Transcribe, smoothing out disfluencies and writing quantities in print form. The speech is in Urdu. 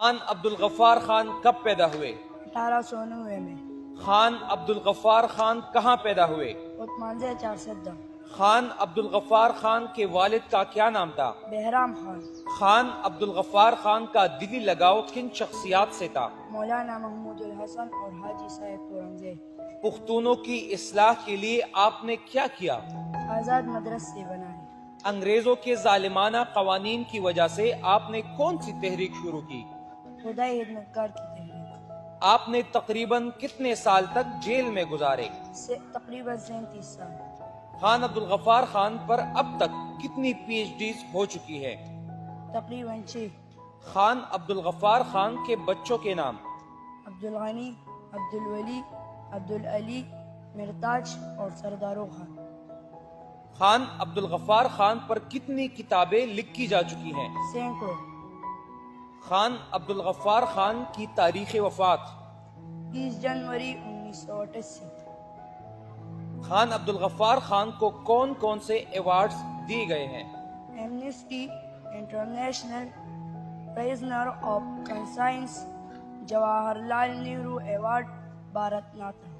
خان عبدالغفار خان کب پیدا ہوئے؟ 1899 میں۔ خان عبدالغفار خان کہاں پیدا ہوئے؟ عثمانزے 410۔ خان عبدالغفار خان کے والد کا کیا نام تھا؟ بہرام خان۔ خان عبدالغفار خان کا دلی لگاؤ کن شخصیات سے تھا؟ مولانا محمود الحسن اور حاجی صاحب اورنگزیب۔ پختونوں کی اصلاح کے لیے آپ نے کیا کیا؟ آزاد مدرسے بنائے۔ انگریزوں کے ظالمانہ قوانین کی وجہ سے آپ نے کون سی تحریک شروع کی؟ خدائی خدمتگار کی تحریک۔ آپ نے تقریباً کتنے سال تک جیل میں گزارے؟ تقریباً 37 سال۔ خان عبدالغفار خان پر اب تک کتنی پی ایچ ڈیز ہو چکی ہے؟ تقریباً 6۔ خان عبدالغفار خان کے بچوں کے نام؟ عبدالغنی، عبدالولی، عبدالعلی، مرتاج اور سردارو خان۔ خان عبدالغفار خان پر کتنی کتابیں لکھی جا چکی ہیں؟ سینکڑوں۔ خان عبدالغفار خان کی تاریخ وفات؟ 30 جنوری 1988۔ خان عبدالغفار خان کو کون کون سے ایوارڈز دیے گئے ہیں؟ Amnesty international, پرائزنر of کنسائنس، Jawahar Lal Nehru award, Bharat ناتم۔